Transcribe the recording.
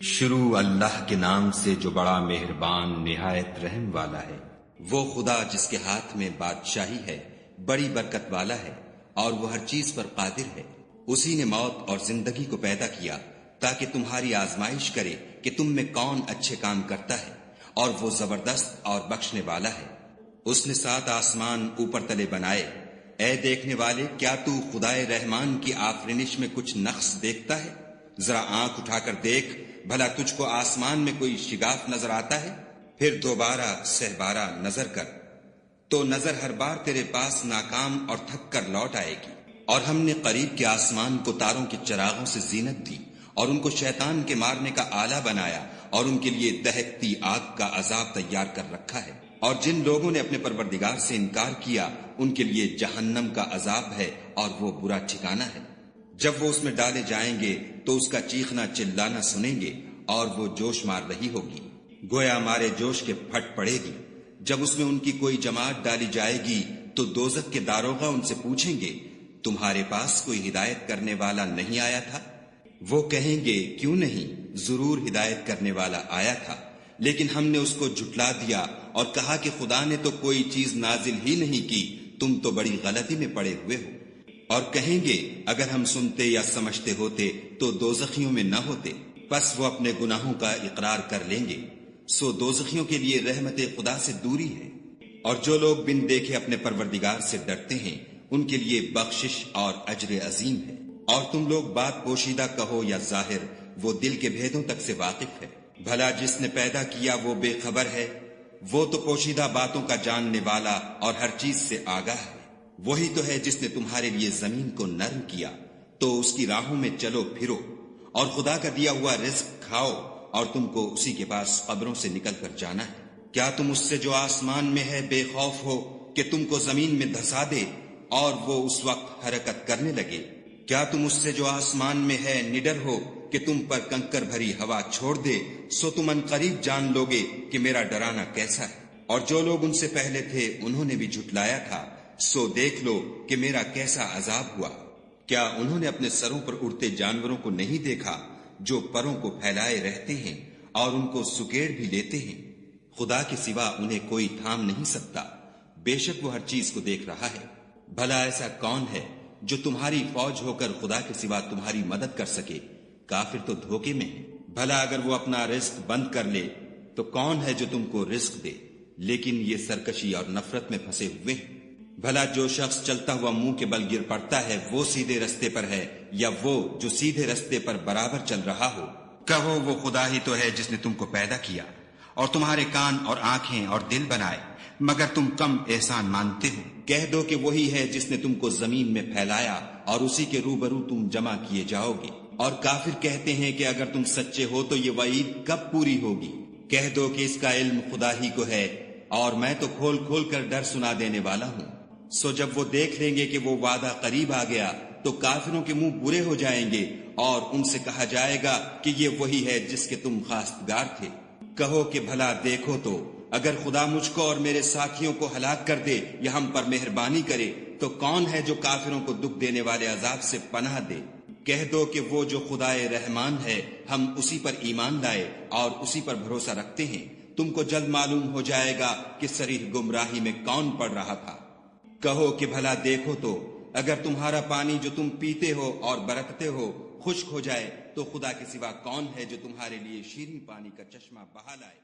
شروع اللہ کے نام سے جو بڑا مہربان نہایت رحم والا ہے۔ وہ خدا جس کے ہاتھ میں بادشاہی ہے، بڑی برکت والا ہے اور وہ ہر چیز پر قادر ہے۔ اسی نے موت اور زندگی کو پیدا کیا تاکہ تمہاری آزمائش کرے کہ تم میں کون اچھے کام کرتا ہے، اور وہ زبردست اور بخشنے والا ہے۔ اس نے 7 آسمان اوپر تلے بنائے۔ اے دیکھنے والے، کیا تو خدائے رحمان کی آفرینش میں کچھ نقص دیکھتا ہے؟ ذرا آنکھ اٹھا کر دیکھ، بھلا تجھ کو آسمان میں کوئی شگاف نظر آتا ہے؟ پھر دوبارہ سہبارہ نظر کر تو نظر ہر بار تیرے پاس ناکام اور تھک کر لوٹ آئے گی۔ اور ہم نے قریب کے آسمان کو تاروں کے چراغوں سے زینت دی اور ان کو شیطان کے مارنے کا آلہ بنایا، اور ان کے لیے دہکتی آگ کا عذاب تیار کر رکھا ہے۔ اور جن لوگوں نے اپنے پروردگار سے انکار کیا، ان کے لیے جہنم کا عذاب ہے اور وہ برا ٹھکانہ ہے۔ جب وہ اس میں ڈالے جائیں گے تو اس کا چیخنا چلانا سنیں گے، اور وہ جوش مار رہی ہوگی، گویا مارے جوش کے پھٹ پڑے گی۔ جب اس میں ان کی کوئی جماعت ڈالی جائے گی تو دوزخ کے داروغہ ان سے پوچھیں گے، تمہارے پاس کوئی ہدایت کرنے والا نہیں آیا تھا؟ وہ کہیں گے، کیوں نہیں، ضرور ہدایت کرنے والا آیا تھا، لیکن ہم نے اس کو جھٹلا دیا اور کہا کہ خدا نے تو کوئی چیز نازل ہی نہیں کی، تم تو بڑی غلطی میں پڑے ہوئے ہو۔ اور کہیں گے، اگر ہم سنتے یا سمجھتے ہوتے تو دوزخیوں میں نہ ہوتے۔ پس وہ اپنے گناہوں کا اقرار کر لیں گے، سو دوزخیوں کے لیے رحمت خدا سے دوری ہے۔ اور جو لوگ بن دیکھے اپنے پروردگار سے ڈرتے ہیں، ان کے لیے بخشش اور اجر عظیم ہے۔ اور تم لوگ بات پوشیدہ کہو یا ظاہر، وہ دل کے بھیدوں تک سے واقف ہے۔ بھلا جس نے پیدا کیا وہ بے خبر ہے؟ وہ تو پوشیدہ باتوں کا جاننے والا اور ہر چیز سے آگاہ ہے۔ وہی تو ہے جس نے تمہارے لیے زمین کو نرم کیا، تو اس کی راہوں میں چلو پھرو، اور خدا کا دیا ہوا رزق کھاؤ، اور تم کو اسی کے پاس قبروں سے نکل کر جانا ہے۔ کیا تم اس سے جو آسمان میں ہے بے خوف ہو کہ تم کو زمین میں دھسا دے اور وہ اس وقت حرکت کرنے لگے؟ کیا تم اس سے جو آسمان میں ہے نڈر ہو کہ تم پر کنکر بھری ہوا چھوڑ دے؟ سو تم ان قریب جان لوگے کہ میرا ڈرانا کیسا ہے۔ اور جو لوگ ان سے پہلے تھے انہوں نے بھی جھٹلایا تھا، سو دیکھ لو کہ میرا کیسا عذاب ہوا۔ کیا انہوں نے اپنے سروں پر اڑتے جانوروں کو نہیں دیکھا جو پروں کو پھیلائے رہتے ہیں اور ان کو سکیڑ بھی لیتے ہیں؟ خدا کے سوا انہیں کوئی تھام نہیں سکتا، بے شک وہ ہر چیز کو دیکھ رہا ہے۔ بھلا ایسا کون ہے جو تمہاری فوج ہو کر خدا کے سوا تمہاری مدد کر سکے؟ کافر تو دھوکے میں ہے۔ بھلا اگر وہ اپنا رزق بند کر لے تو کون ہے جو تم کو رزق دے؟ لیکن یہ سرکشی اور نفرت میں پھنسے ہوئے ہیں۔ بھلا جو شخص چلتا ہوا منہ کے بل گر پڑتا ہے وہ سیدھے رستے پر ہے، یا وہ جو سیدھے رستے پر برابر چل رہا ہو؟ کہو، وہ خدا ہی تو ہے جس نے تم کو پیدا کیا اور تمہارے کان اور آنکھیں اور دل بنائے، مگر تم کم احسان مانتے ہو۔ کہہ دو کہ وہی ہے جس نے تم کو زمین میں پھیلایا اور اسی کے روبرو تم جمع کیے جاؤ گے۔ اور کافر کہتے ہیں کہ اگر تم سچے ہو تو یہ وعید کب پوری ہوگی؟ کہہ دو کہ اس کا علم خدا ہی کو ہے، اور میں تو کھول کھول کر ڈر سنا دینے والا ہوں۔ سو جب وہ دیکھ لیں گے کہ وہ وعدہ قریب آ گیا تو کافروں کے منہ برے ہو جائیں گے، اور ان سے کہا جائے گا کہ یہ وہی ہے جس کے تم خواستگار تھے۔ کہو کہ بھلا دیکھو تو، اگر خدا مجھ کو اور میرے ساتھیوں کو ہلاک کر دے یا ہم پر مہربانی کرے تو کون ہے جو کافروں کو دکھ دینے والے عذاب سے پناہ دے؟ کہہ دو کہ وہ جو خدائے رحمان ہے، ہم اسی پر ایمان لائے اور اسی پر بھروسہ رکھتے ہیں۔ تم کو جلد معلوم ہو جائے گا کہ صریح گمراہی میں کون پڑ رہا تھا۔ کہو کہ بھلا دیکھو تو، اگر تمہارا پانی جو تم پیتے ہو اور برتتے ہو خشک ہو جائے تو خدا کے سوا کون ہے جو تمہارے لیے شیریں پانی کا چشمہ بہا لائے؟